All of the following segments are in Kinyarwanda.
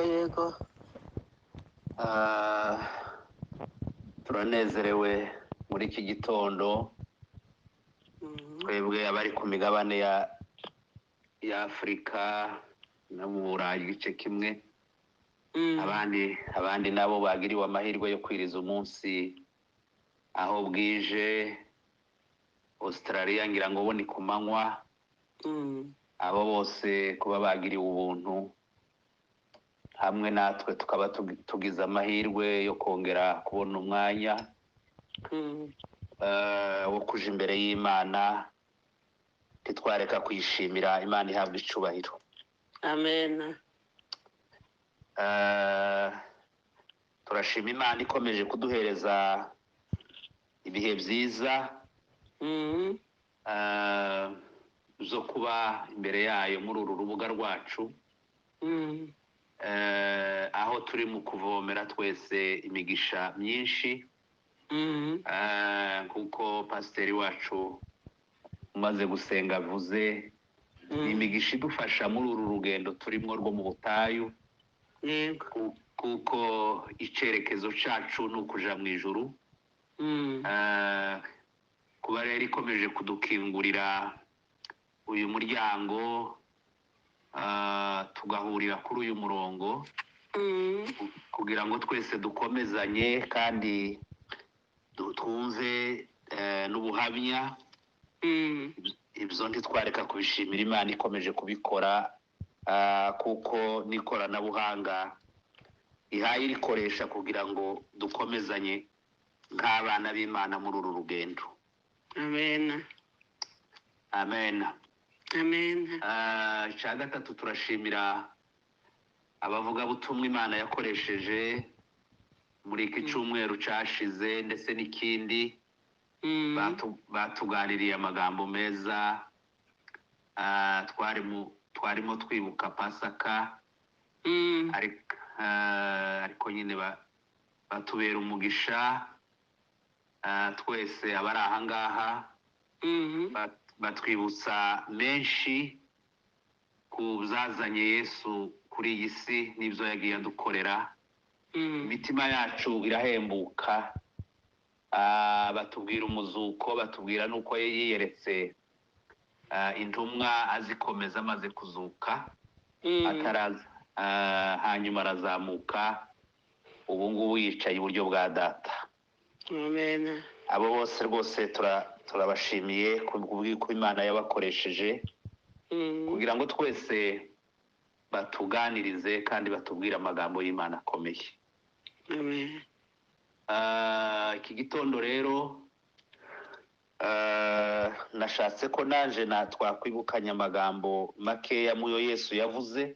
yego. Turanezerewe muri iki gitondo twebwe abari ku migabane ya Afrika no mu Burayi igice kimwe, abandi nabo bagiriwe amahirwe yo kwiriza umunsi aho bwije. Australia ngira ngo bo ni ku manywa. Abo bose kuba bagiriwe ubuntu hamwe natwe tukaba tugize amahirwe yo kongera kubona umwanya wo kuja imbere y'Imana, ntitwareka kwishimira Imana ihabwa icubahiro. Amen. Turashima Imana ikomeje kuduhereza ibihe byiza zo kuba imbere yayo muri uru rubuga rwacu, aho turi mu kuvomera twese imigisha myinshi, kuko pasiteri wacu umaze gusenga avuze, ni imigisha idufasha muri uru rugendo turimo rwo mu butayu, kuko icerekezo cacu ni ukuja mu ijuru. Kuba rero ikomeje kudukingurira uyu muryango, tugahurira kuri uyu murongo kugira ngo twese dukomezanye kandi twumve n'ubuhamya. Ibyo ntitwareka kubishimira Imana ikomeje kubikora, kuko n'ikoranabuhanga ihaye irikoresha kugira ngo dukomezanye nk'abana b'Imana muri uru rugendo. Amen. Amen. Amen. Icya gatatu, turashimira abavugabutumwa Imana yakoresheje muri iki cyumweru cashize ndetse n'ikindi, batuganiriye amagambo meza. Twarimo twibuka Pasaka, ariko nyine batubera umugisha twese abari aha ngaha, batwibutsa menshi ku byazanye Yesu kuri iyi si n'ibyo yagiye adukorera. Imitima yacu irahembuka, batubwira umuzuko, batubwira n'uko yiyeretse intumwa azikomeza amaze kuzuka, hanyuma arazamuka, ubu ngubu yicaye iburyo bwa Data. Amen. Abo bose rwose turabashimiye kubw'uko Imana yabakoresheje kugira ngo twese batuganirize kandi batubwire amagambo y'Imana akomeye. Amen. Iki gitondo rero nashatse ko naje twakwibukanya amagambo makeya muyo Yesu yavuze.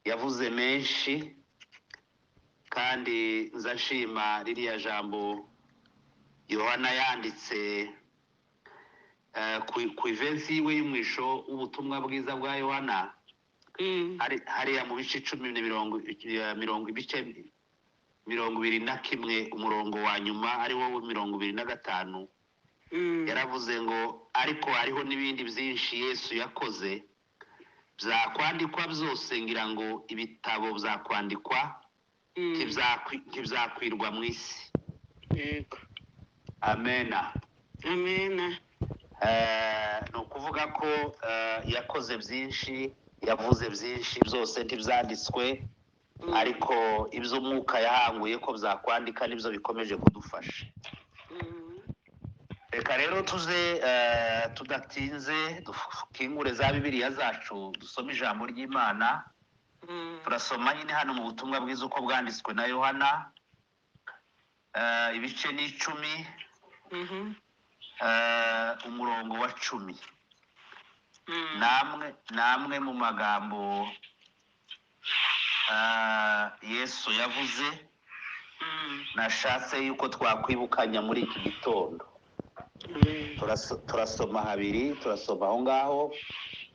Yavuze menshi, kandi nza nshima ririya jambo Yohana yanditse ku ivensi yiwe y'umwisho w'ubutumwa bwiza bwa Yohana, hariya mu bice 21 umurongo wa nyuma ari wo 25, yaravuze ngo ariko hariho n'ibindi byinshi Yesu yakoze byakwandikwa byose, ngira ngo ibitabo byakwandikwa ntibyakwirwa mu isi. Yego. Amena. Amen. Ni ukuvuga ko yakoze byinshi, yavuze byinshi, byose ntibyanditswe, ariko iby'umwuka yahanguye ko byakwandika nibyo bikomeje kudufasha. Reka rero tuze tudatinze dukingure za Bibiliya zacu, dusome ijambo ry'Imana. Turasoma nyine hano mu butumwa bwiza uko bwanditswe na Yohana, ibice ni 10, umurongo wa 10. Namwe mu magambo Yesu yavuze nashatse yuko twakwibukanya muri iki gitondo. Turasoma habiri, turasoma aho ngaho,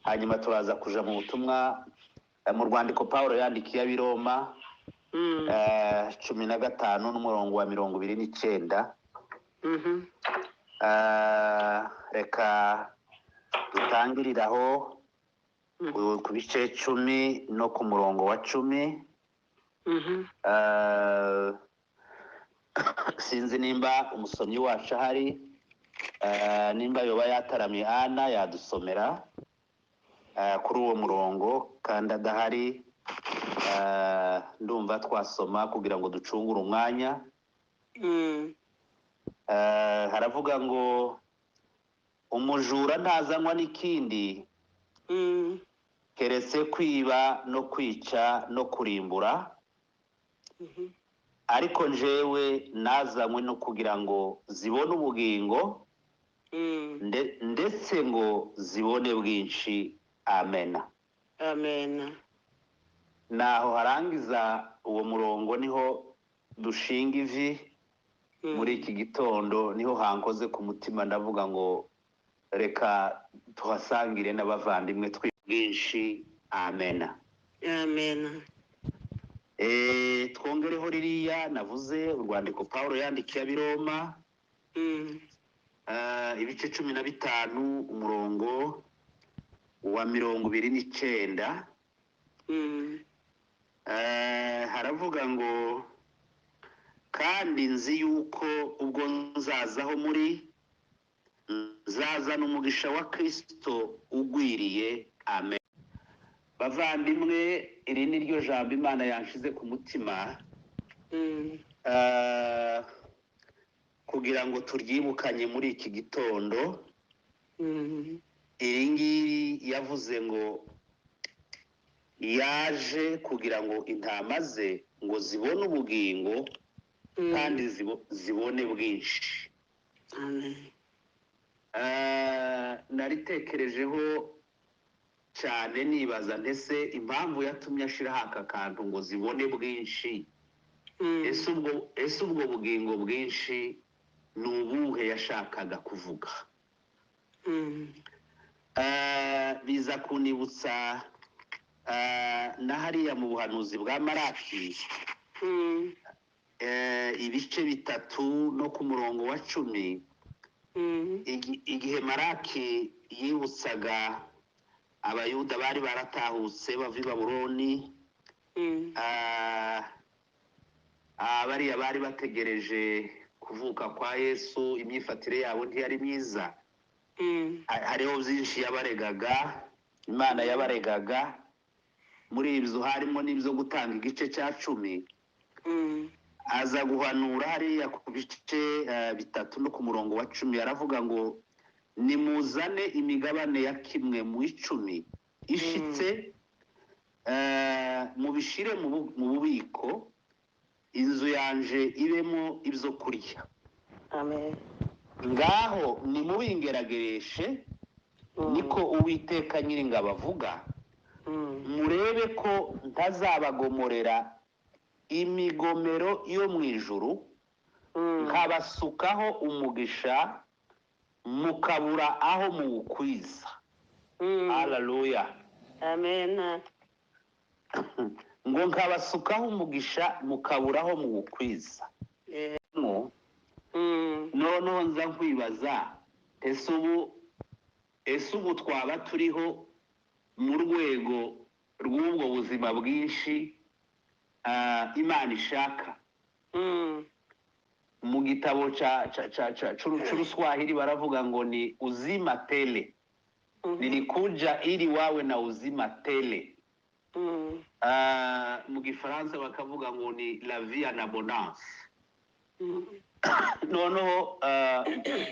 hanyuma turaza kuja mu butumwa mu rwandiko Pawulo yandikiye ab'Iroma 15 n'umurongo wa 29. Reka dutangiriraho ku bice 10 no ku murongo wa 10. Sinzi nimba umusomyi wacu ahari, nimba yoba yataramye Ana yadusomera kuri uwo murongo, kandi adahari ndumva twasoma kugira ngo ducungure umwanya. Haravuga ngo umujura ntazanywa n'ikindi keretse kwiba no kwica no kurimbura, ariko njewe nazanywe no kugira ngo zibone ubugingo ndetse ngo zibone bwinshi. Amena. Amen. Naho harangiza uwo murongo niho dushinga ivi muri iki gitondo, niho hankoze ku mutima, ndavuga ngo reka tuhasangire n'abavandimwe twinshi. Amena. Amen. Twongereho ririya navuze, urwandiko Pawulo yandikiye Abiroma, ibice 15 umurongo wa 29. Haravuga ngo kandi nzi yuko ubwo nzazaho muri nzazana umugisha wa Kristo ugwiriye. Amen. Bavandimwe, iri ni ryo jambo Imana yanshize ku mutima kugira ngo turyibukanye muri iki gitondo. Iri ngiri yavuze ngo yaje kugira ngo intama ze ngo zibone ubugingo kandi zibone bwinshi. Naritekerejeho cyane nibaza ntese impamvu yatumye ashiraho aka kantu ngo zibone bwinshi. Ese ubwo bugingo bwinshi ni ubuhe yashakaga kuvuga? Biza kunibutsa na hariya mu buhanuzi bwa Maraki, ibice 3 no ku murongo wa 10, igihe Maraki yibutsaga abayuda bari baratahutse bava i Babuloni, bariya bari bategereje kuvuka kwa Yesu, imyifatire yabo ntiyari myiza. Hariho byinshi yabaregaga, Imana yabaregaga. Muri ibyo harimo n'ibyo gutanga igice cya 10. Aza guhanura hariya ku bice 3 no ku murongo wa 10, aravuga ngo nimuzane imigabane ya kimwe mu 10 ishitse, mubishire mu bubiko, inzu yanje ibemo ibyo kurya. Amen. Ngaho nimubingeragereshe, niko Uwiteka Nyiringabo avuga, murebe ko ntazabagomorera imigomero yo mu ijuru, nkabasukaho umugisha mukabura aho muwukwiza. Haleluya. Amen. Ngo nkabasukaho umugisha mukabura aho muwukwiza. Noneho nza nkwibaza, ese ubu twaba turiho mu rwego rw'ubwo buzima bwinshi Imana ishaka? Mu gitabo c'Uruswahili baravuga ngo ni uzima tele, nilikuja ili wawe na uzima tele. Mu Gifaransa bakavuga ngo ni la vie en abondance. Noneho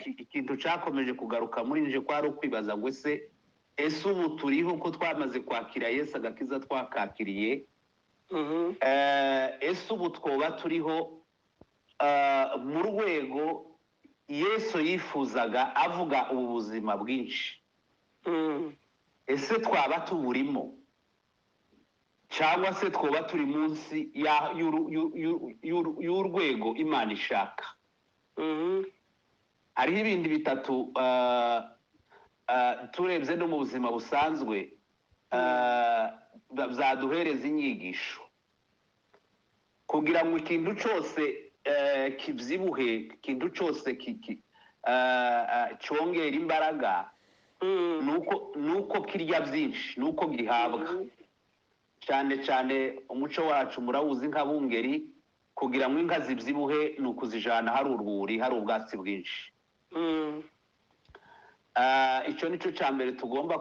ikintu cyakomeje kugaruka muri nje kwari ukwibaza ngo ese ubu turiho ko twamaze kwakira Yesu, agakiza twakakiriye? Ese ubu twoba turiho mu rwego Yesu yifuzaga avuga ubu buzima bwinshi? Ese twaba tuburimo, cyangwa se twoba turi munsi y'urwego Imana ishaka? Hariho ibindi bitatu turebye no mu buzima busanzwe byaduhereza inyigisho kugira ngo ikintu cyose kibyibuhe, ikintu cyose cyongera imbaraga. nuko kirya byinshi, nuko gihabwa. Cyane cyane umuco wacu murawuzi nk'abungeri, kugira ngo inka zibyibuhe ni ukuzijana hari urwuri, hari ubwatsi bwinshi. Icyo nicyo cya mbere tugomba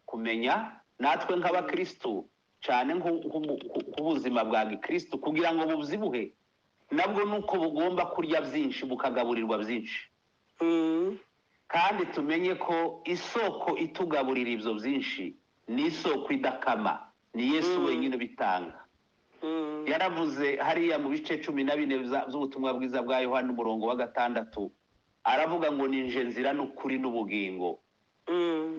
kumenya natwe nk'abakristo, cyane nk'ubuzima bwa gikristo, kugira ngo bubyibuhe nabwo nuko bugomba kurya byinshi, bukagaburirwa byinshi. Kandi tumenye ko isoko itugaburira ibyo byinshi ni isoko idakama, ni Yesu wenyine bitanga. Yaravuze hariya mu bice 14 z'ubutumwa bwiza bwa Yohana umurongo wa 6, aravuga ngo ninje nzira n'ukuri n'ubugingo,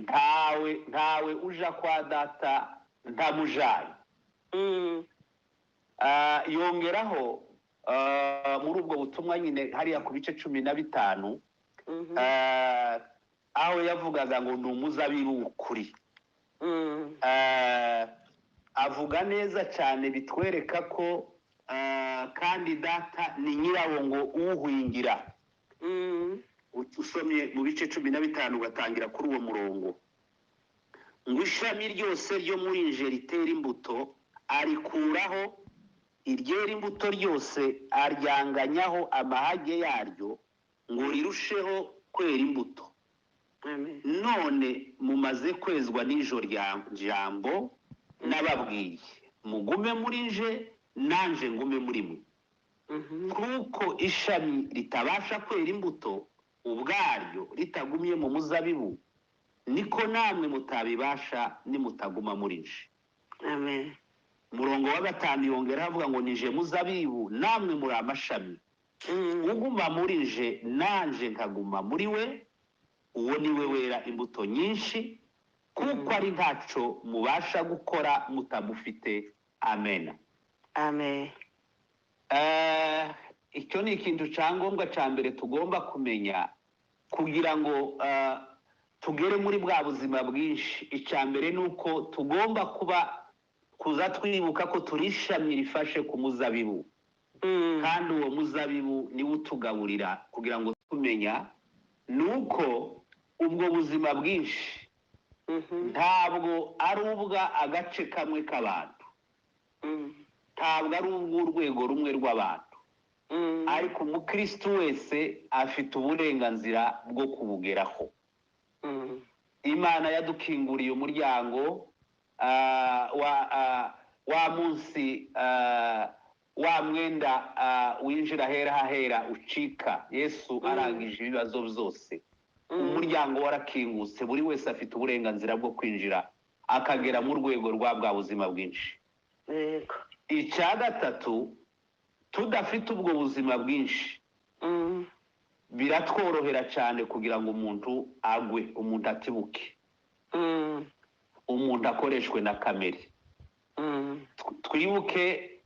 ntawe uja kwa data ntamujanye. Yongeraho muri ubwo butumwa nyine hariya ku bice 15, aho yavugaga ngo ni umuzabibu w'ukuri. Avuga neza cyane, bitwereka ko kandi data ni nyirawo ngo uwuhingira. Usomye mu bice 15 ugatangira kuri uwo murongo, ngo ishami ryose ryo muri nje ritera imbuto arikuraho, iryera imbuto ryose aryanganyaho amahage yaryo, ngo rirusheho kwera imbuto. None mumaze kwezwa n'ijoro jambo nababwiye, mugume muri nje nanje ngume muri mwe. Kuko ishami ritabasha kwera imbuto ubwaryo ritagumye mu muzabibu, niko namwe mutabibasha nimutaguma muri nje. Amen. Murongo wa 5 yongera avuga ngo nije muzabibu namwe muri amashami. Uguma muri nje nanje nkaguma muri we, uwo niwe wera imbuto nyinshi, kuko ari ntaco mubasha gukora mutamufite. Amen. Amen. Icyo ni ikintu cyangombwa cya mbere tugomba kumenya kugira ngo tugere muri bwa buzima bwinshi. Icya mbere ni uko tugomba kuza twibuka ko turi ishami rifashe ku muzabibu, kandi uwo muzabibu niwo utugaburira. Kugira ngo tumenya ni uko ubwo buzima bwinshi ntabwo ari ubwa agace kamwe k'abantu, ntabwo ari ubw'urwego rumwe rw'abantu, ariko umukristo wese afite uburenganzira bwo kubugeraho. Imana yadukinguriye umuryango wa munsi, wa mwenda winjira hera hahera ucika Yesu arangije ibibazo byose. Umuryango warakingutse, buri wese afite uburenganzira bwo kwinjira akagera mu rwego rwa bwa buzima bwinshi. Icya gatatu, tudafite ubwo buzima bwinshi biratworohera cyane kugira ngo umuntu agwe, umuntu atibuke, umuntu akoreshwe na kamere. Twibuke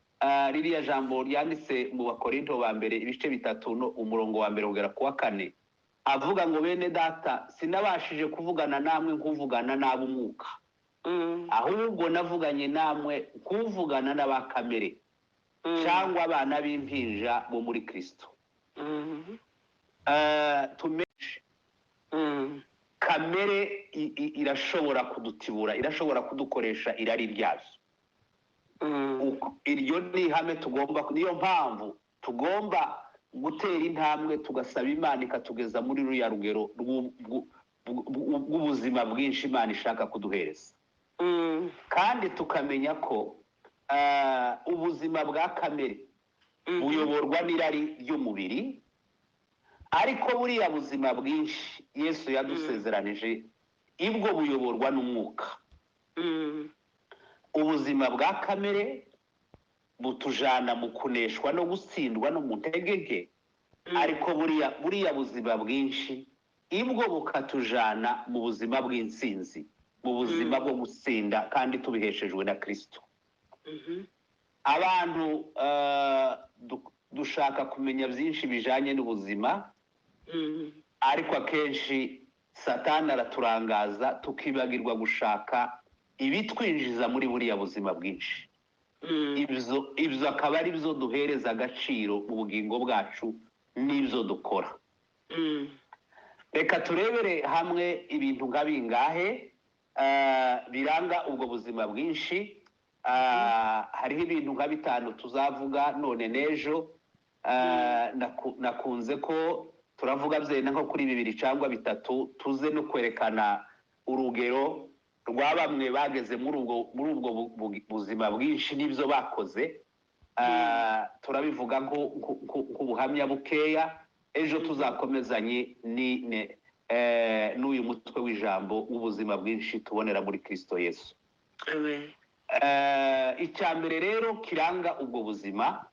ririya jambo ryanditse mu Bakorinto ba mbere ibice 3 umurongo wa 1 kugera ku wa 4, avuga ngo bene data sinabashije kuvugana namwe nkuvugana n'ab'umwuka, ahubwo navuganye namwe kuvugana n'abakamere cyangwa abana b'impinja bo muri Kristo. Tumeje kamere irashobora kudutibura, irashobora kudukoresha irari ryazo. Iryo ni ihame tugomba, niyo mpamvu tugomba gutera intambwe tugasaba Imana ikatugeza muri ruya rugero rw'ubuzima bwinshi Imana ishaka kuduhereza. Kandi tukamenya ko ubuzima bwa kamere buyoborwa n'irari ry'umubiri, ariko buriya buzima bwinshi Yesu yadusezeranije ibwo buyoborwa n'umwuka. Ubuzima bwa kamere butujana mu kuneshwa no gutsindwa no mu ntege nke, ariko buriya buzima bwinshi ibwo bukatujana mu buzima bw'intsinzi, mu buzima bwo gutsinda kandi tubiheshejwe na Kristo. Abantu dushaka kumenya byinshi bijanye n'ubuzima, ariko akenshi Satani araturangaza tukibagirwa gushaka ibitwinjiza muri buriya buzima bwinshi. Ibyo akaba ari byo duhereza agaciro mu bugingo bwacu n'ibyo dukora. reka turebere hamwe ibintu nka bingahe biranga ubwo buzima bwinshi. Hariho ibintu nka bitanu tuzavuga none n'ejo. Nakunze ko turavuga byenda nko kuri 2 cyangwa 3 tuze no kwerekana urugero rwa bamwe bageze muri ubwo buzima bwinshi n'ibyo bakoze. Turabivuga nk'ubuhamya bukeya. Ejo tuzakomezanye n'uyu mutwe w'ijambo w'ubuzima bwinshi tubonera muri Kristo Yesu. Amen. Icyambere rero kiranga ubwo buzima,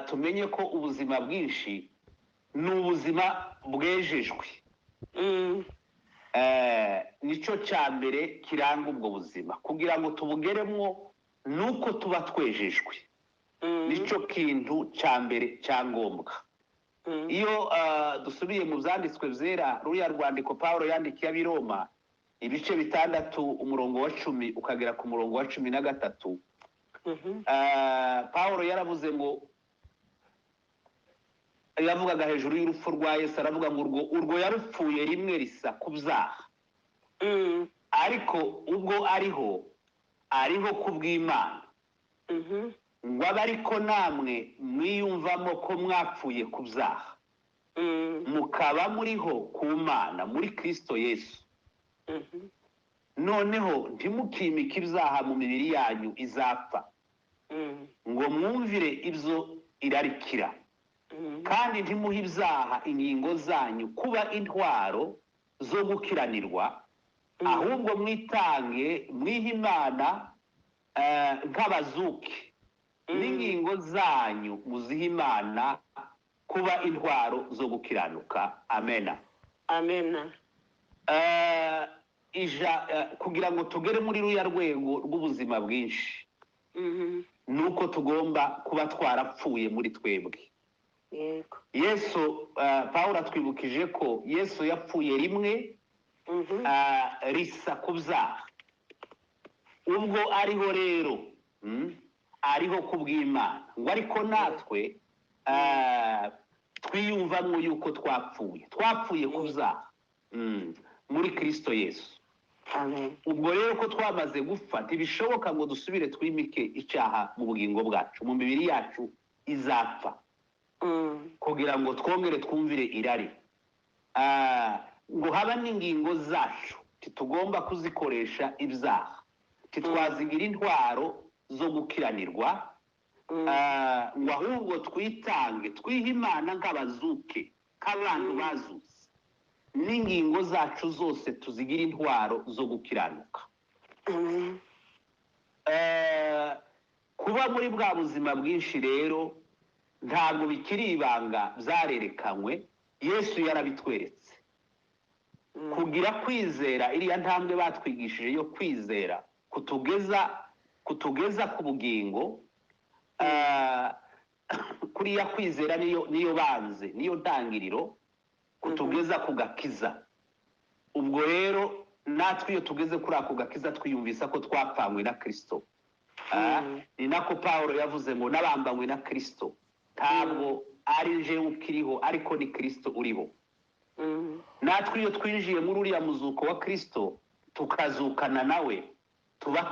tumenye ko ubuzima bwinshi ni ubuzima bwejejwe. Nicyo cyambere kiranga ubwo buzima, kugira ngo tubugeremwo nuko tuba twejejwe. Nicyo kintu cyambere cyangombwa. Iyo dusubiye mu byanditswe byera, ruya rwandiko Paulo yandikiye ab'Iroma ibice 6 umurongo wa 10 ukagera ku murongo wa 13. Paulo yaravuze ngo, yavugaga hejuru y'urupfu rwa Yesu, aravuga ngo urwo yarupfuye rimwe risa ku byaha, ariko ubwo ariho kubw'Imana, ngo abe ariko namwe mwiyumvamo ko mwapfuye ku byaha, mukaba muriho ku Mana muri Kristo Yesu. Noneho ntimukimike ibyaha mu mibiri yanyu izapfa, ngo mwumvire ibyo irarikira, kandi ntimuhe ibyaha ingingo zanyu kuba intwaro zo gukiranirwa, ahubwo mwitange mwihe Imana nk'abazuki, n'ingingo zanyu muzihe Imana kuba intwaro zo gukiranuka. Amena. Amena. Kugira ngo tugere muri ruya rwego rw'ubuzima bwinshi, nuko tugomba kuba twarapfuye muri twebwe. Yesu, Paulo atwibukije ko Yesu yapfuye rimwe risa ku byaha, ubwo ariho rero ariho kubw'Imana, ngo ariko natwe twiyumvamo yuko twapfuye ku byaha muri Kristo Yesu. Ubwo rero ko twamaze gupfa, ntibishoboka ngo dusubire twimike icyaha mu bugingo bwacu, mu mibiri yacu izapfa, kugira ngo twongere twumvire irari. Ngo haba n'ingingo zacu titugomba kuzikoresha ibyaha, titwazigira intwaro zo gukiranirwa, ngo ahubwo twitange twihe Imana nk'abazuke, nk'abantu bazutse, n'ingingo zacu zose tuzigira intwaro zo gukiranuka. Kuba muri bwa buzima bwinshi rero ntabwo bikiri ibanga, byarerekanywe, Yesu yarabitweretse. Kugira kwizera, iriya ntambwe batwigishije yo kwizera kutugeza ku bugingo, kuriya kwizera niyo banze, niyo ntangiriro kutugeza ku gakiza. Ubwo rero natwe iyo tugeze kuri ako gakiza twiyumvisa ko twapfanywe na Kristo. Ni nako Paulo yavuze ngo nabambanywe na Kristo, ntabwo ari jewe ukiriho, ariko ni Kristo uriho. Natwe iyo twinjiye muri uriya muzuko wa Kristo tukazukana nawe, tuba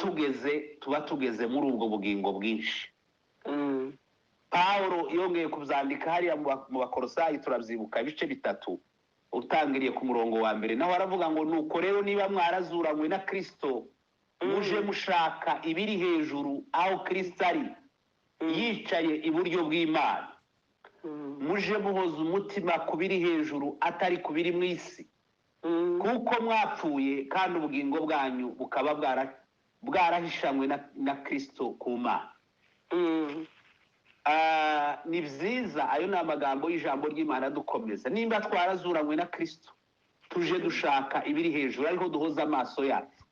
tugeze muri ubwo bugingo bwinshi. Paulo yongeye kubyandika hariya mu Bakolosayi, turabyibuka ibice 3 utangiriye ku murongo wa 1, naho aravuga ngo nuko rero niba mwarazuranywe na Kristo, muje mushaka ibiri hejuru aho Kristo ari yicaye iburyo bw'Imana, muje muhoza umutima ku biri hejuru atari ku biri mu isi, kuko mwapfuye kandi ubugingo bwanyu bukaba bwarahishanywe na Kristo ku Mana. Ni byiza, ayo ni amagambo y'ijambo ry'Imana dukomeza. Nimba twarazuranywe na Kristo, tuje dushaka ibiri hejuru, ariho duhoza amaso yacu.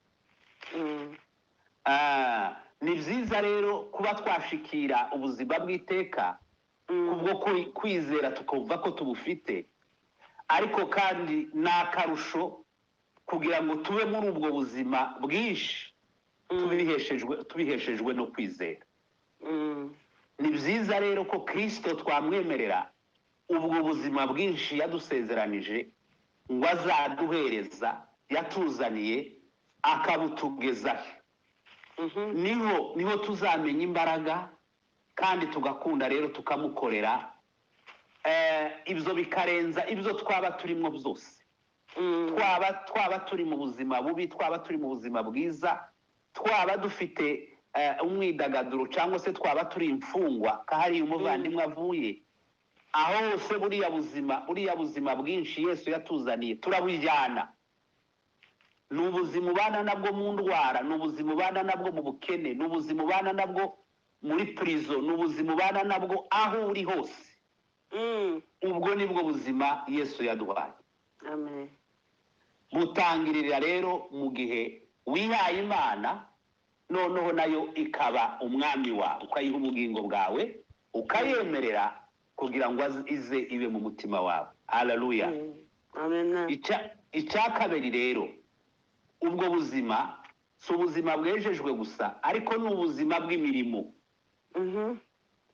Ni byiza rero kuba twashikira ubuzima bw'iteka kubwo kwizera tukumva ko tubufite, ariko kandi n'akarusho kugira ngo tube muri ubwo buzima bwinshi tubiheshejwe no kwizera. Ni byiza rero ko Kristo twamwemerera ubwo buzima bwinshi yadusezeranije ngo azaduhereza yatuzaniye akabutugezaho. niho tuzamenya imbaraga kandi tugakunda rero tukamukorera ibyo bikarenza ibyo twaba turimo byose. twaba turi mu buzima bubi, twaba turi mu buzima bwiza, twaba dufite umwidagaduro cyangwa se twaba turi imfungwa kahari umuvandimwe avuye aho hose buriya buzima bwinshi Yesu yatuzaniye turabujyana. ni ubuzima ubana nabwo mu ndwara, ni ubuzima ubana nabwo mu bukene, ni ubuzima ubana nabwo muri prison, ni ubuzima ubana nabwo aho uri hose. ubwo nibwo buzima Yesu yaduhaye. Amen. Butangirira rero mu gihe wihaye Imana, noneho nayo ikaba umwami wawe, ukayiha ubugingo bwawe, ukayemerera kugira ngo ize ibe mu mutima wawe. Haleluya. Amen. Icya kabiri rero, ubwo buzima si ubuzima bwejejwe gusa, ariko ni ubuzima bw'imirimo.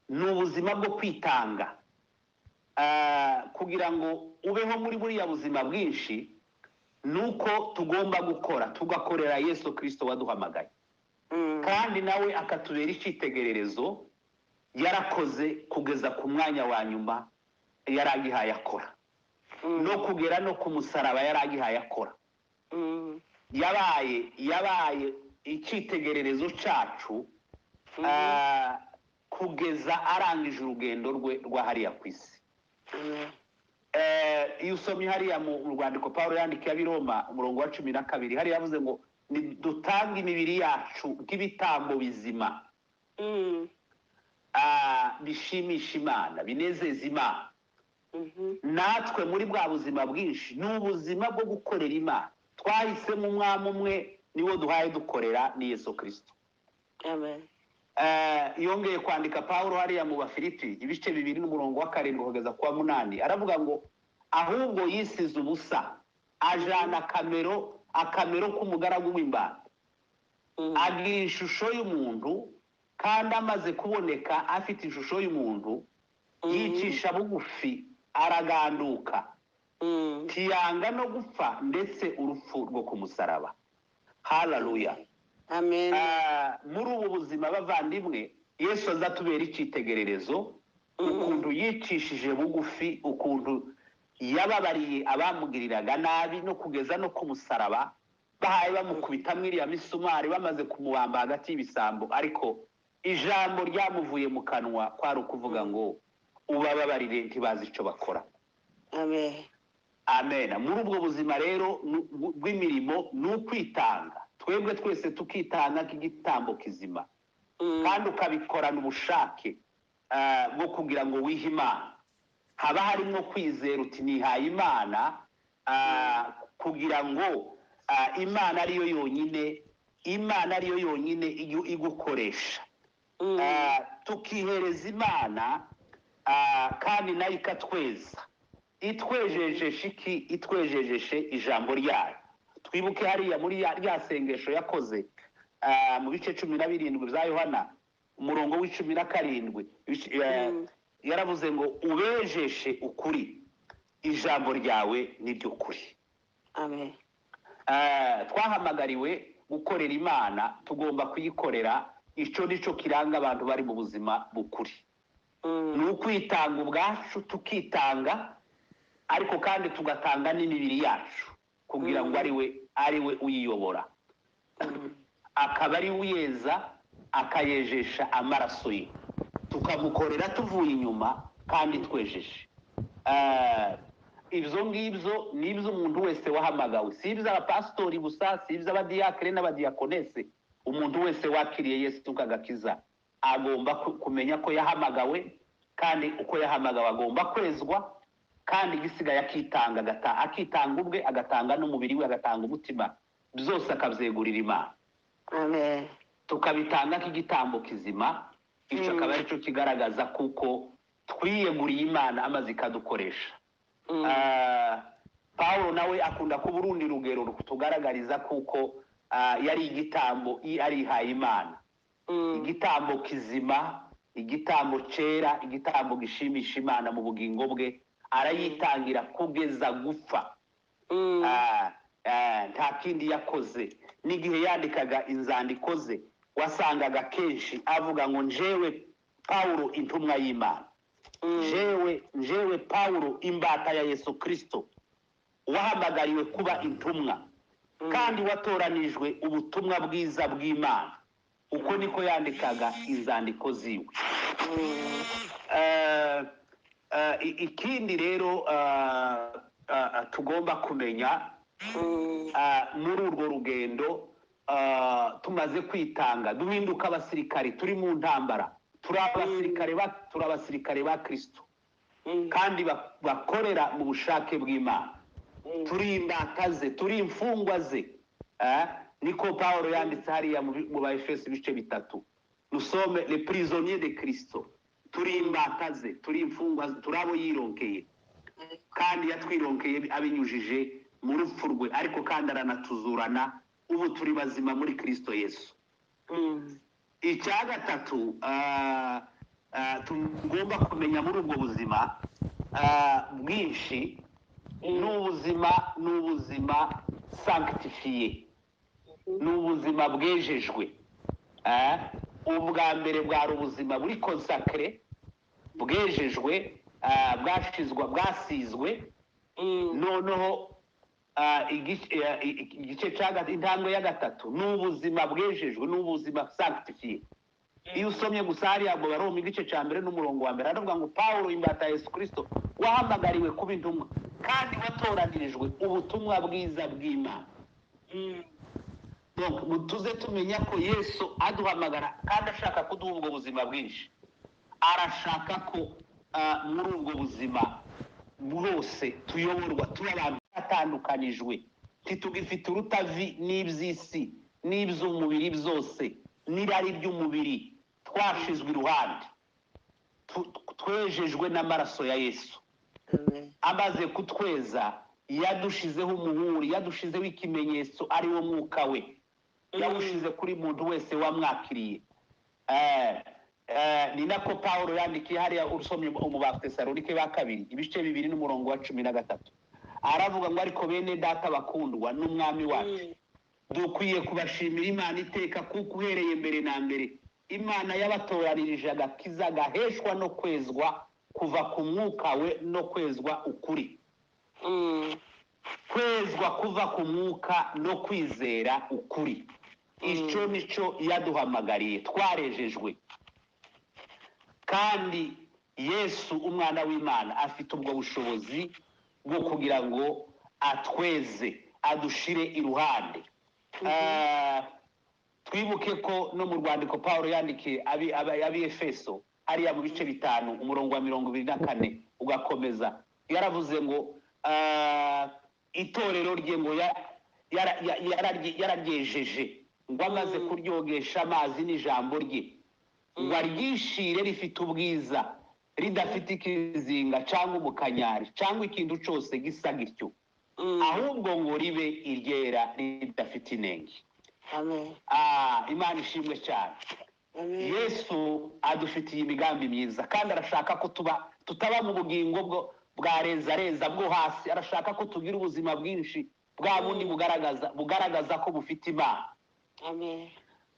ni ubuzima bwo kwitanga. kugira ngo ubeho muri buriya buzima bwinshi, nuko tugomba gukora, tugakorera Yesu Kristo waduhamagaye. kandi nawe akatubera icyitegererezo. yarakoze kugeza ku mwanya wa nyuma yaragihaye akora, no kugera no ku musaraba yaragihaye akora. yabaye icyitegererezo cyacu kugeza arangije urugendo rwe rwa hariya ku isi. iyo usomye hariya mu rwandiko Pawulo yandikiye ab'Iroma umurongo wa 12, hariya yavuze ngo dutange imibiri yacu nk'ibitambo bizima, bishimisha Imana, binezeza Imana. natwe muri bwa buzima bwinshi ni ubuzima bwo gukorera Imana. twahisemo umwami umwe niwo duhaye dukorera, ni Yesu Kristo. Amen. yongeye kwandika Pawulo hariya mu Bafilipi ibice 2 n'umurongo wa 7 kugeza ku wa 8, aravuga ngo ahubwo yisize ubusa, ajana akamero k'umugaragu w'imbata, agira ishusho y'umuntu, kandi amaze kuboneka afite ishusho y'umuntu, yicisha bugufi, araganduka, tiyanga no gupfa, ndetse urupfu rwo ku musaraba. Haleluya. Amen. muri ubu buzima bavandimwe, Yesu azatubera icyitegererezo, ukuntu yicishije bugufi, ukuntu yababariye abamugiriraga nabi, no kugeza no ku musaraba bahaye bamukubita mwiriya misumari, bamaze kumubamba hagati y'ibisambo, ariko ijambo ryamuvuye mu kanwa kwari ukuvuga ngo ubababarire ntibazi icyo bakora. Amen. Amen. muri ubwo buzima rero bw'imirimo ni ukwitanga, twebwe twese tukitanga nk'igitambo kizima, kandi ukabikorana ubushake bwo kugira ngo wihe Imana. haba harimo kwizera uti nihaye Imana, kugira ngo Imana ariyo yonyine igukoresha. tukihereza Imana, kandi nayo ikatweza, itwejejeshe ijambo ryayo. twibuke hariya muri rya sengesho yakoze mu bice 17 bya Yohana umurongo w'17, yaravuze ngo ubejeshe ukuri, ijambo ryawe niryo kuri. Amen. twahamagariwe gukorera Imana, tugomba kuyikorera. icyo nicyo kiranga abantu bari mu buzima bukuri. ni ukwitanga ubwacu, tukitanga, ariko kandi tugatanga n'imibiri yacu kugira ngo ari we uyiyobora, akaba ari uyeza, akayejesha amaraso ye, tukamukorera tuvuye inyuma kandi twejeje. ibyo ngibyo ni iby'umuntu wese wahamagawe, si iby'abapasitori gusa, si iby'abadiyakire n'abadiyakonese. umuntu wese wakiriye Yesu kagakiza agomba kumenya ko yahamagawe, kandi uko yahamagawe agomba kwezwa, kandi igisigaye akitanga ubwe, agatanga n'umubiri we, agatanga umutima, byose akabyegurira Imana. Amen. tukabitanga nk'igitambo kizima. icyo akaba aricyo kigaragaza kuko twiyeguriye Imana amaze ikadukoresha. Pawulo nawe akunda kuba urundi rugero tugaragariza kuko yari igitambo arihaye Imana, igitambo kizima, igitambo cera, igitambo gishimisha Imana mu bugingo bwe, arayitangira kugeza gupfa. Nta kindi yakoze. N'igihe yandikaga inzandiko ze wasangaga kenshi avuga ngo njewe Pawulo intumwa y'Imana, njewe Pawulo imbata ya Yesu Kristo, wahamagariwe kuba intumwa kandi watoranijwe ubutumwa bwiza bw'Imana. Uko niko yandikaga inzandiko ziwe. Ikindi rero tugomba kumenya muri urwo rugendo, tumaze kwitanga duhinduka abasirikare, turi mu ntambara, turi abasirikare ba Kristo kandi bakorera mu bushake bw'Imana. Turi imbata ze, turi imfungwa ze. Niko Pawulo yanditse hariya mu Baefeso ibice 3. Nous sommes les prisonniers de Kristo. Turi imbata ze, turi imfungwa ze, turi abo yironkeye kandi yatwironkeye abinyujije mu rupfu rwe, ariko kandi aranatuzurana. Ubu turi bazima muri Kristo Yesu. Icya gatatu tugomba kumenya muri ubwo buzima bwinshi, n'ubuzima sanctifié, n'ubuzima bwejejwe. Ubwa mbere bwari ubuzima buri consacré, bwejejwe, bwasizwe. Noneho igice intambwe ya gatatu n'ubuzima bwejejwe, n'ubuzima sanctifié. Iyo usomye gusa hariya mu Baroma igice cya mbere n'umurongo wa mbere aravuga ngo Pawulo imbata ya Yesu Kristo, wahamagariwe kuba intumwa kandi watoranirijwe ubutumwa bwiza bw'Imana. Donc tuze tumenya ko Yesu aduhamagara kandi ashaka kuduha ubwo buzima bwinshi. Arashaka ko muri ubwo buzima bwose tuyoborwa, tuba abantu batandukanijwe, ntitugifite urutavi n'iby'isi n'iby'umubiri byose n'irari ry'umubiri. Twashizwe iruhande, twejejwe n'amaraso ya Yesu. Amaze kutweza yadushizeho umuhuri, yadushizeho ikimenyetso ari wo mwuka we, yawushize kuri muntu wese wamwakiriye. Ni nako Pawulo yandikiye hariya usomye mu Batesalonike ba kabiri ibice 2 n'umurongo wa 13. Aravuga ngo ariko bene data bakundwa n'umwami wacu, dukwiye kubashimira Imana iteka, kuko uhereye mbere na mbere Imana yabatoranirije agakiza gaheshwa no kwezwa kuva ku mwuka we no kwezwa ukuri. Kwezwa kuva ku mwuka no kwizera ukuri. Icyo nicyo yaduhamagariye, twarejejwe. Kandi Yesu umwana w'Imana afite ubwo bushobozi bwo kugira ngo atweze, adushire iruhande. Twibuke ko no mu rwandiko Pawulo yandikiye abi Efeso hariya mu bice 5 umurongo wa 24 ugakomeza, yaravuze ngo itorero rye ngo yararyejeje, ngo amaze kuryogesha amazi n'ijambo rye, ngo aryishire rifite ubwiza, ridafite ikizinga cyangwa umukanyari cyangwa ikintu cyose gisa gityo, ahubwo ngo ribe iryera ridafite inenge. Imana ishimwe cyane. Yesu adufitiye imigambi myiza kandi arashaka ko tutaba mu bugingo bwa reza bwo hasi. Arashaka ko tugira ubuzima bwinshi bwa bundi bugaragaza ko bufite Imana.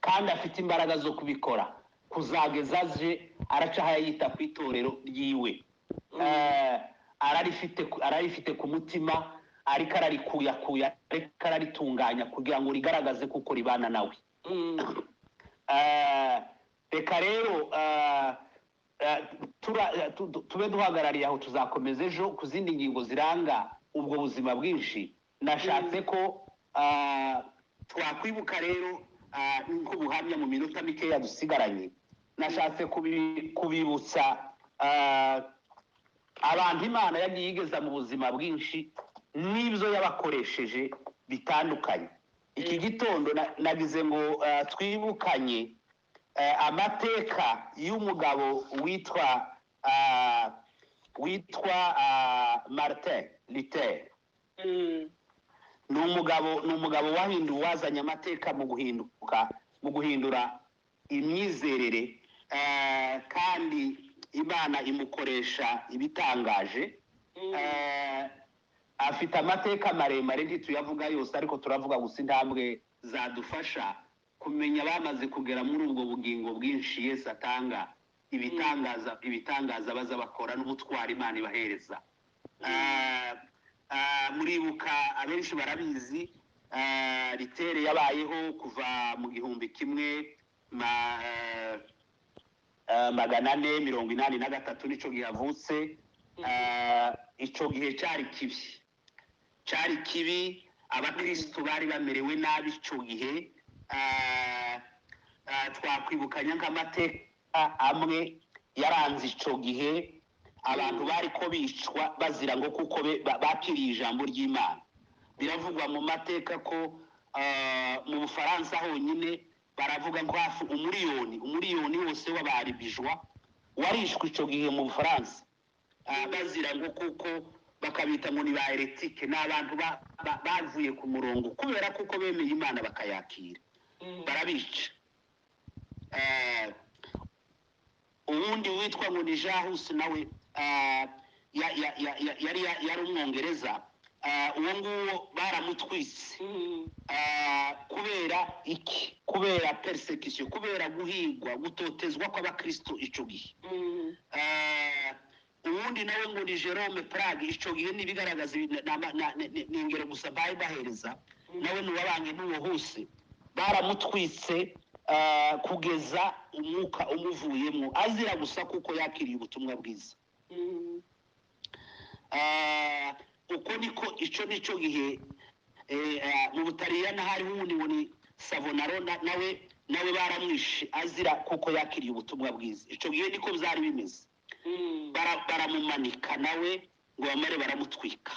Kandi afite imbaraga zo kubikora kuzageza aje. Aracaha yita ku itorero ryiwe, ararifite ku mutima, ariko ararikuyakuya, ariko araritunganya kugira ngo rigaragaze kuko ribana nawe. Reka rero tube duhagarariye aho, tuzakomeza ejo ku zindi ngingo ziranga ubwo buzima bwinshi. Nashatse ko twakwibuka rero nk'ubuhamya mu minota mikeya dusigaranye. Nashatse kubibutsa abantu Imana yagiye igeza mu buzima bwinshi n'ibyo yabakoresheje bitandukanye. Iki gitondo nagize ngo twibukanye amateka y'umugabo witwa Martin Luther. Ni umugabo wahinduye, wazanye amateka mu guhindura imyizerere kandi Imana imukoresha ibitangaje. Afite amateka maremare ntituyavuga yose, ariko turavuga gusa intambwe zadufasha kumenya bamaze kugera muri ubwo bugingo bwinshi Yesu atanga, ibitangaza baza bakora n'ubutwari Imana ibahereza. Muribuka abenshi barabizi, ritere yabayeho kuva mu 1483 nico gihe avutse. Ico gihe cyari kibi, abakristo bari bamerewe nabi ico gihe. Twakwibukanya nk'amateka amwe yaranze ico gihe, abantu bari ko bicwa bazira ngo kuko bakiriye ijambo ry'Imana. Biravugwa mu mateka ko mu Bufaransa honyine baravuga ngo hafi umuriyoni wose w'abaribijwa warishwe ico gihe mu Bufaransa, bazira ngo kuko bakabita ngo ni ba heretike, n'abantu bavuye ku murongo kubera kuko bemeye Imana bakayakira, barabica. Uwundi witwa ngo ni Jahus nawe yari umwongereza. Uwo nguwo baramutwise kubera iki? Kubera persecution, kubera guhigwa, gutotezwa kw'abakristo ico gihe. Uwundi nawe ngo ni Jerome Prague, ico gihe nibigaragaza n'ingero gusa bahereza, nawe nuwabanye n'uwo hose, baramutwise kugeza umwuka umuvuyemo, azira gusa kuko yakiriye ubutumwa bwiza. Uko niko ico nico gihe. Mu Butaliyani hari uwundi ngo ni Savonarola, nawe baramwishe azira kuko yakiriye ubutumwa bwiza. Ico gihe niko byari bimeze. Baramumanika nawe ngo bamare baramutwika,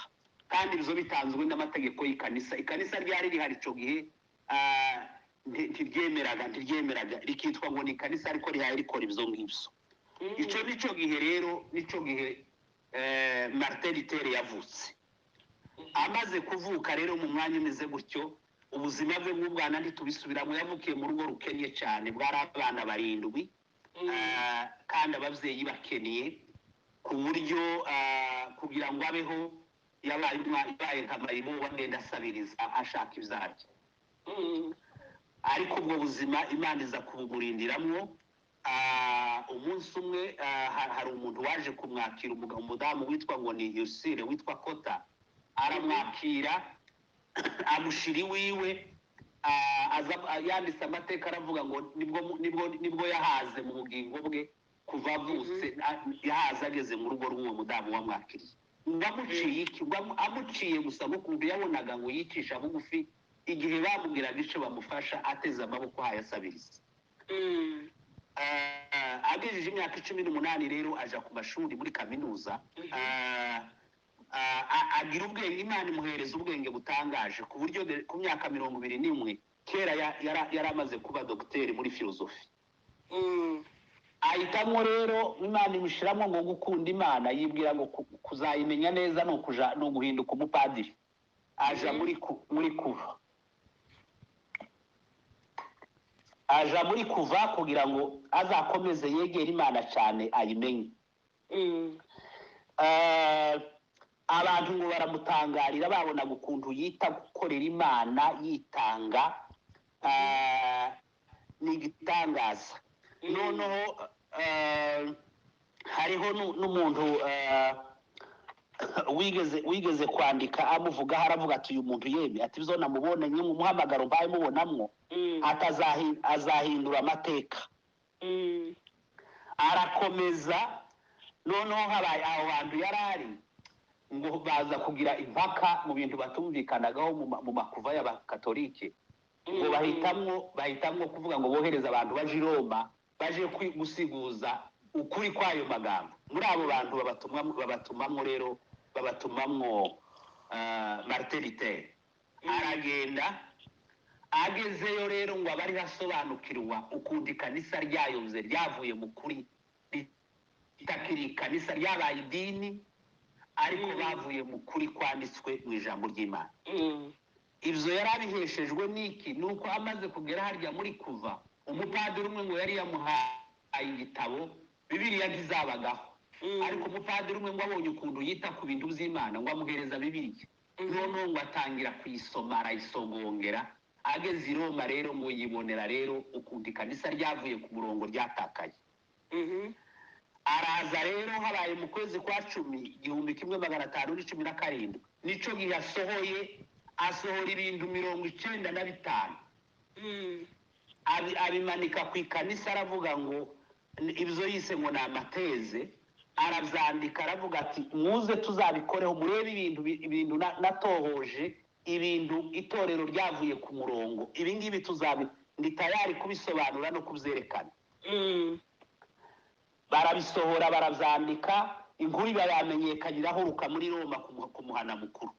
kandi bizo bitanzwe n'amategeko y'ikanisa. Ikanisa ryari rihari ico gihe ntiryemeraga, rikitwa ngo ni ikanisa ariko rihaye rikora ibyo ngibyo. Ico nico gihe rero, nico gihe Martin Luther yavutse. Amaze kuvuka rero mu mwanya umeze gutyo, ubuzima bwe bw'ubwana ntitubisubiramo. Yavukiye mu rugo rukennye cyane, bwari abana 7, kandi ababyeyi bakeniye ku buryo kugira ngo abeho yabaye nka Marimo wagenda asabiriza ashaka ibyaryo. Ariko ubwo buzima Imana iza kubumurindiramwo. Umunsi umwe hari umuntu waje kumwakira, umudamu witwa ngo ni Yusire witwa Kota, aramwakira amushiri wiwe. Yanditse amateka aravuga ngo nibwo yahaze mu bugingo bwe kuva avutse, yahaze ageze mu rugo rw'uwo mudamu wamwakiriye. Ngamuciye iki? Amuciye gusa n'ukuntu yabonaga ngo yicisha bugufi igihe bamubwiraga icyo bamufasha, ateze amaboko hayasabiriza. Agejeje imyaka 18 rero aja ku mashuri muri kaminuza. Agira ubwenge, Imana imuhereza ubwenge butangaje ku buryo ku myaka 21 kera yari amaze kuba dogiteri muri filozofi. Ahitamwo rero Imana imushiramo ngo gukunda Imana, yibwira ngo kuzayimenya neza no guhinduka umupadiri. Aja muri kuva kugira ngo azakomeze yegera Imana cyane ayimenye. Abantu ngo baramutangarira, babona ukuntu yita gukorera Imana, yitanga, ni igitangaza. Noneho hariho n'umuntu wigeze kwandika amuvuga, haravuga ati uyu muntu yeme ati bizo namubone nyine umuhamagaro mbaye mubonamwo azahindura amateka. Arakomeza. Noneho habaye aho hantu yarari ngo baza kugira impaka mu bintu batumvikanagaho mu makuva y'abakatolike, ngo bahitamwo kuvuga ngo bohereza abantu baje i Roma baje gusiguza ukuri kwayo magambo. Muri abo bantu babatumamwo rero Martin Luther. Aragenda, agezeyo rero ngo abari hasobanukirwa ukuntu ikanisa ryayoze ryavuye mu kuri, ritakiri ikanisa, ryabaye idini ariko bavuye mu kuri kwanditswe mu ijambo ry'Imana. Ibyo yari abiheshejwe n'iki? Nuko amaze kugera harya muri kuva, umupadiri umwe ngo yari yamuhaye igitabo Bibiliya ntizabagaho ariko umupadiri umwe ngo abonye ukuntu yita ku bintu by'Imana ngo amuhereza Bibiliya noneho ngo atangira kuyisoma arayisogongera ageze i Roma rero ngo yibonera rero ukuntu ikanisa ryavuye ku murongo ryatakaye. Araza rero habaye mu kwezi kwa 10 1517 nico gihe asohora ibintu 95 abimanika ku ikanisa aravuga ngo ibyo yise ngo ni amateze arabyandika aravuga ati muze tuzabikoreho murebe ibintu natohoje ibintu itorero ryavuye ku murongo ibi ngibi ndi tayari kubisobanura no kubyerekana. Barabisohora barabyandika inkuru bayamenyekaniraho ruka muri Roma ku muhana mukuru.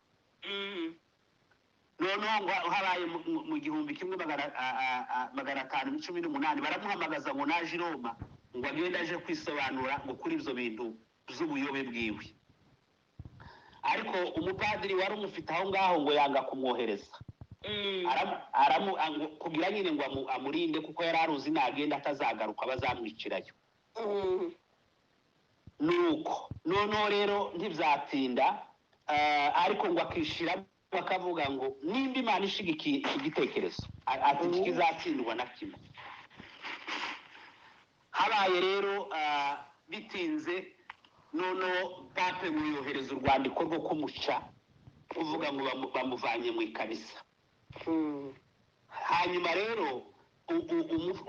Noneho ngo habaye mu 1518 baramuhamagaza ngo naje i Roma ngo agenda aje kwisobanura ngo kuri ibyo bintu by'ubuyobe bwiwe, ariko umupadiri wari umufite aho ngaho ngo yanga kumwohereza kugira nyine ngo amurinde kuko yari aruzi nagenda atazagaruka bazamwicirayo. Nuko noneho rero ntibyatinda ariko ngo akishira bakavuga ngo nimba Imana ishigikiye igitekerezo ati kizatsindwa na kimwe. Habaye rero bitinze noneho pape ngo yohereza urwandiko rwo kumuca uvuga ngo bamuvanye mu ikanisa. Hanyuma rero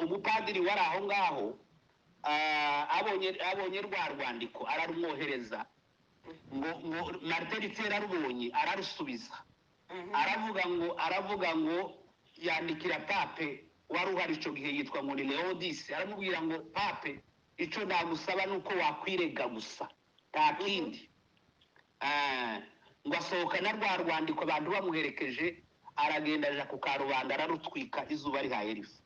umupadiri wari aho ngaho abonye rwa rwandiko ararumwohereza ngo Martin Luther arubonye ararusubiza aravuga ngo yandikira pape wari uhari icyo gihe yitwa ngo ni Leodis aramubwira ngo pape icyo nagusaba nuko wakwirega gusa nta kindi. Ngo asohoka na rwa rwandiko abantu bamuherekeje aragenda aja ku karubanda ararutwika izuba rihaye riva.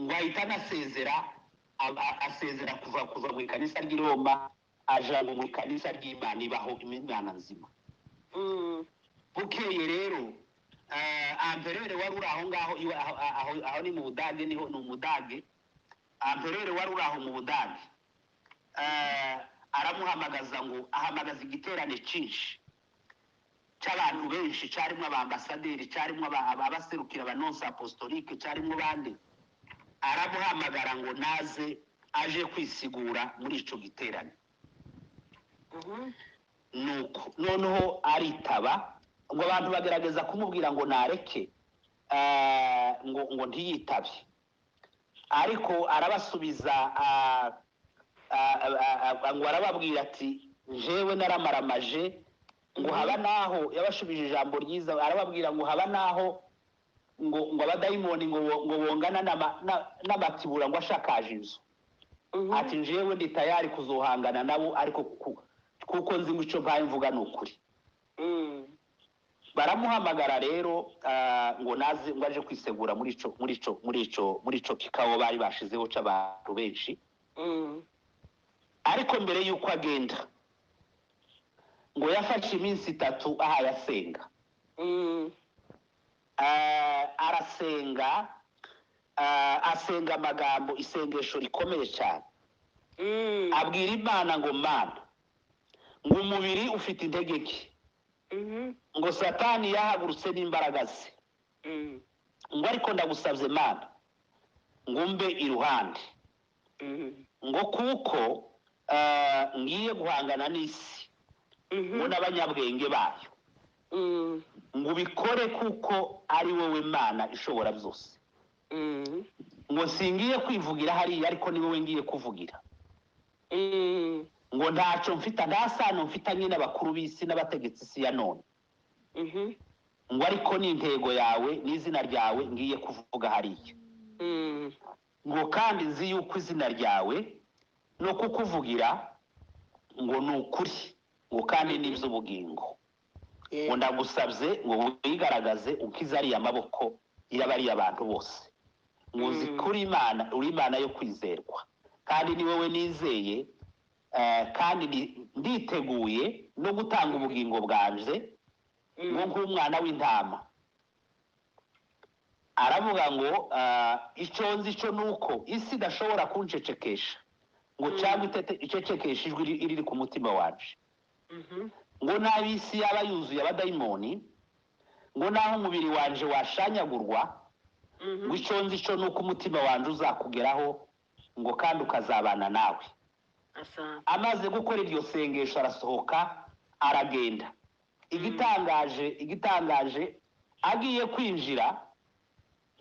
Ngo ahita asezera kuva mu ikanisa ry'i Roma aja mu ikanisa ry'Imana ibaho Imana nzima. Bukeye rero Amperere wari uri aho ngaho aho ni mu Budage, ni Umudage. Amperere wari uri aho mu Budage aramuhamagaza ngo ahamagaza igiterane cyinshi cy'abantu benshi cyarimo abambasaderi cyarimo abaserukira abanonsi apostolique cyarimo bande. Aramuhamagara ngo naze aje kwisigura muri ico giterane. Nuko noneho aritaba ngo abantu bagerageza kumubwira ngo nareke ngo ntiyitabe, ariko arabasubiza ngo arababwira ati jewe naramaramaje ngo haba naho yabashubije ijambo ryiza arababwira ngo haba naho ngo abadayimoni ngo bongana n'amatibura ngo ashakaje inzu. Ati jewe ndi tayari kuzohangana nabo ariko kuko nzi ngo icyo mpaye mvuga ni ukuri. Baramuhamagara rero ngo naze ngo aje kwisegura muri ico kikao bari bashizeho c'abantu benshi. Ariko mbere yuko agenda ngo yafashe iminsi 3 aha yasenga. Arasenga asenga amagambo isengesho rikomeye cyane. Abwira Imana ngo Mana ngo umubiri ufite intege nke, ngo Satani yahagurutse n'imbaraga ze, ngo ariko ndagusabye Mana ngo mbe iruhande, ngo kuko ngiye guhangana n'isi ngo n'abanyabwenge bayo, ngo bikore kuko ari wowe Mana ishobora byose, ngo singiye kwivugira hariya ariko ni wowe ngiye kuvugira, ngo ntacyo mfita nta sano mfitanye n'abakuru b'isi n'abategetsi isi ya none, ngo ariko ni intego yawe n'izina ryawe ngiye kuvuga hariya, ngo kandi nzi yuko izina ryawe no kukuvugira ngo ni ukuri ngo kandi n'iby'ubugingo, ngo ndagusabye ngo wigaragaze ukiza ariya maboko y'abariya abantu bose, ngo uzi kuri Imana uri Imana yo kwizerwa kandi ni wowe nizeye, kandi nditeguye no gutanga ubugingo bwanje ngo nk'umwana w'intama. aravuga ngo icyo nzi cyo nuko isi idashobora kuncecekesha ngo cyangwa icecekesha ijwi iriri ku mutima wacu ngo n'ab'isi yaba yuzuye abadayimoni ngo naho umubiri wanje washanyagurwa ngo icyo nzi cyo nuko umutima wanje uzakugeraho ngo kandi ukazabana nawe. Amaze gukora iryo sengesho arasohoka aragenda. Igitangaje agiye kwinjira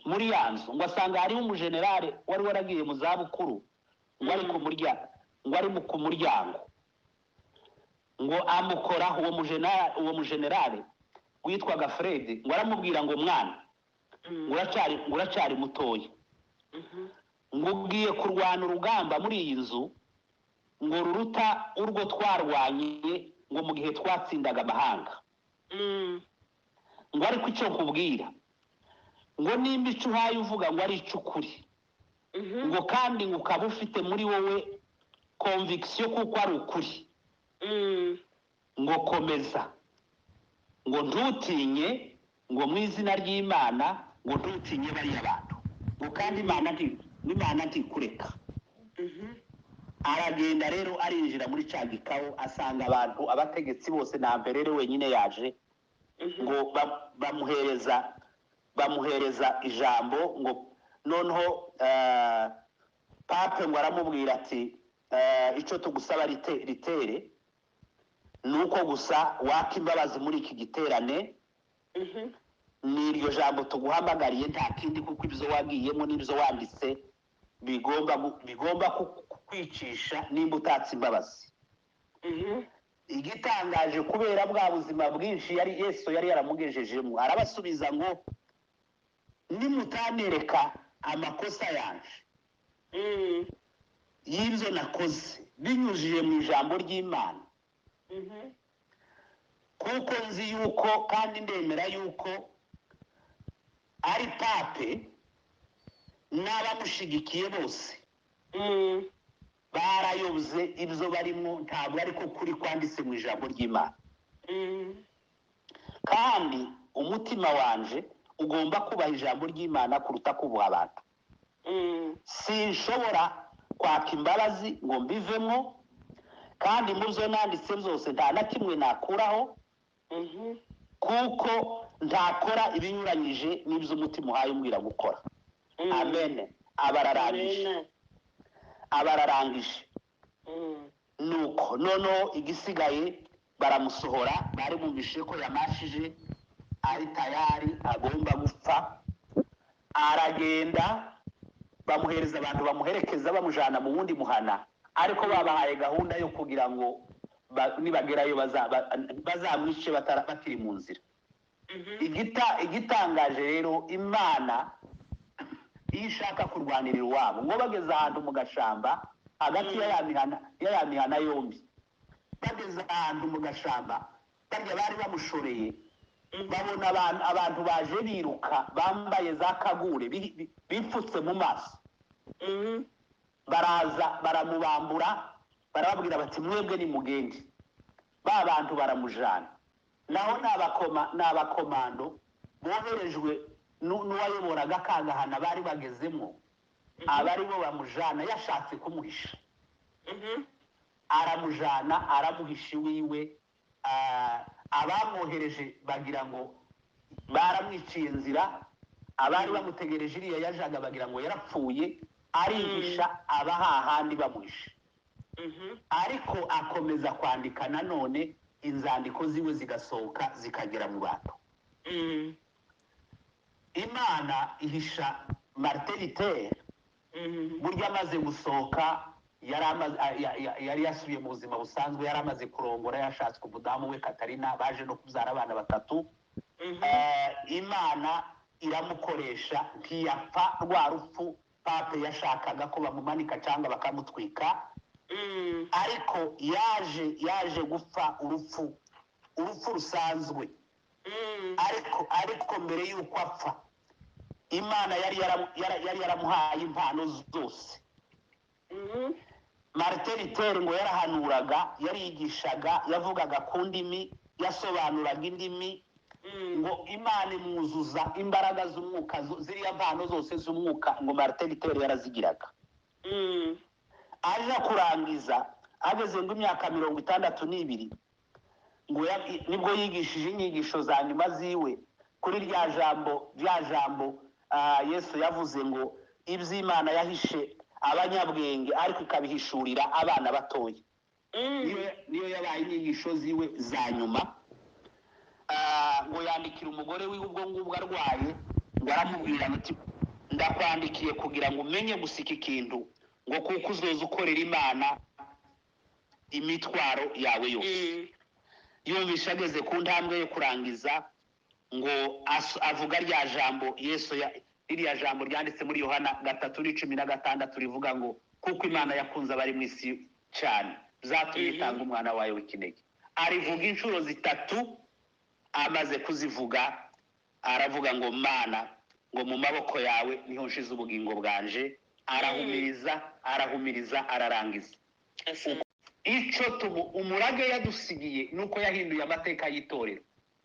muri ya nzu ngo asanga hariho umujenerale wari waragiye mu zabukuru ngo ari ku muryango ngo amukoraho uwo mujenerale witwaga Fred ngo aramubwira ngo mwana ngo uracari mutoya ngo ugiye kurwana urugamba muri iyi nzu ngo ruruta urwo twarwanye ngo mu gihe twatsindaga amahanga ngo ariko icyo nkubwira ngo nimba icyo uhaye uvuga ngo ari ic'ukuri ngo kandi ngo ukaba ufite muri wowe conviction kuko ari ukuri ngo komeza ngo ntutinye ngo mu izina ry'Imana ngo ntutinye bariya bantu ngo kandi Imana ntikureka. Aragenda rero arinjira muri cya gikawo asanga abantu abategetsi bose na mbere wenyine yaje ngo bamuhereza ijambo ngo noneho pape ngo aramubwira ati icyo tugusaba ritere nuko gusa waka imbabazi muri iki giterane ni iryo jambo tuguhamagariye nta kindi kuko ibyo wagiyemo n'ibyo wanditse bigomba kukwicisha nimba utatse imbabazi. Igitangaje kubera bwa buzima bwinshi Yesu yari yaramugejejemo arabasubiza ngo nimutanereka amakosa yanje y'ibyo nakoze binyujije mu ijambo ry'Imana kuko nzi yuko kandi ndemera yuko ari pape n'abamushigikiye bose barayobye ibyo barimo ntabwo ariko kuri kwanditse mu ijambo ry'Imana kandi umutima wanje ugomba kubaha ijambo ry'Imana kuruta kubuha abantu. Sinshobora kwaka imbabazi ngo mbivemo kandi mu byo nanditse byose nta na kimwe nakuraho kuko ntakora ibinyuranyije n'ibyo umutima uhaye umbwira gukora. Amen. Abararangije nuko noneho igisigaye baramusohora bari bumvishe ko yamashije ari tayari agomba gupfa. Aragenda bamuhereza abantu bamuherekeza bamujana mu wundi muhana ariko babahaye gahunda yo kugira ngo nibagerayo bazamwice batiri mu nzira. Igitangaje rero Imana iyo ishaka kurwanirira iwabo ngo bageze ahantu mu gashamba hagati ya mihana yombi, bageze ahantu mu gashamba barya bari bamushoreye babona abantu baje biruka bambaye za kagure bipfutse mu maso. Baraza baramubambura barababwira bati mwebwe ni mugende. Ba bantu baramujana naho n'abakomando boherejwe n'uwayoboraga kagahana bari bagezemo abari bo bamujana yashatse kumuhisha. Aramujana aramuhisha iwiwe. Abamwohereje bagira ngo baramwiciye inzira, abari bamutegereje iriya yajaga bagira ngo yarapfuye, arihisha aba hahandi bamuhisha. Ariko akomeza kwandika nanone inzandiko ziwe zigasohoka zikagera mu bantu. Imana ihisha Martin Luther burya amaze gusohoka yari yasubiye mu buzima busanzwe, yari amaze kurongora, yashatswe umudamu we Katarina, baje no kubyara abana 3. Imana iramukoresha ntiyapfa rwa rupfu pape yashakaga ko bamumanika cyangwa bakamutwika. Ariko yaje gupfa urupfu rusanzwe. Ariko mbere y'uko apfa Imana yari yaramuhaye impano zose. Martin Luther ngo yarahanuraga, yarigishaga, yavugaga ku ndimi, yasobanuraga indimi, ngo Imana imwuzuza imbaraga z'umwuka ziriya mpano zose z'umwuka ngo Martin Luther yarazigiraga. Aje kurangiza ageze ngo imyaka 62 ngo nibwo yigishije inyigisho za nyuma ziwe kuri rya jambo Yesu yavuze ngo iby'Imana yahishe abanyabwenge ariko ikabihishurira abana batoya. Niyo yabaye inyigisho ziwe za nyuma. Ngo yandikira umugore wiwe ubwo ngubwo arwaye, ngo aramubwira ati ndakwandikiye kugira ngo umenye gusika ikintu ngo kuko uzoza ukorera Imana imitwaro yawe yose. Yumvisha ageze ku ntambwe yo kurangiza ngo avuga rya jambo Yesu iriya jambo ryanditse muri Yohana 3:16 rivuga ngo kuko Imana yakunze abari mu isi cyane zatumye itanga umwana wayo w'ikinege. Arivuga inshuro zitatu. Amaze kuzivuga aravuga ngo Mana ngo mu maboko yawe niho nshize ubugingo bwanje. Arahumiriza ararangiza. Icyo umurage yadusigiye nuko yahinduye amateka y'itorero.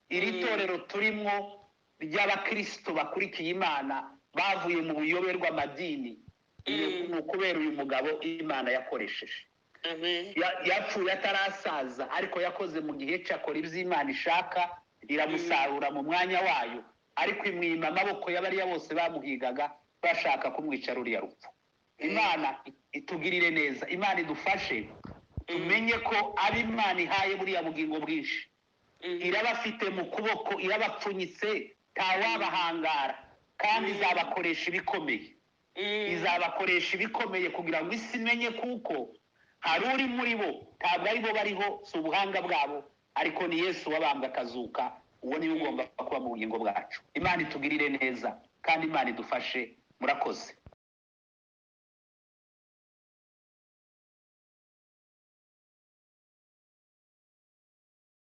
Iri torero turimo ry'abakristo bakurikiye Imana bavuye mu buyoberwa amadini ni kubera uyu mugabo Imana yakoresheje. Yapfuye atarasaza ariko yakoze mu gihe cyakora iby'Imana ishaka, iramusarura mu mwanya wayo, ariko imwima amaboko y'abariya bose bamuhigaga bashaka kumwica ruriya rupfu. Imana itugirire neza, Imana idufashe tumenye ko ari Imana ihaye buriya bugingo bwinshi. Irabafite mu kuboko, irabapfunyitse, ntawabahangara, kandi izabakoresha ibikomeye. Izabakoresha ibikomeye kugira ngo isi imenye kuko hari uri muri bo, ntabwo ari bo bariho, si ubuhanga bwabo, ariko ni Yesu wabambwe akazuka. Uwo niwe ugomba kuba mu bugingo bwacu. Imana itugirire neza kandi Imana idufashe. Murakoze.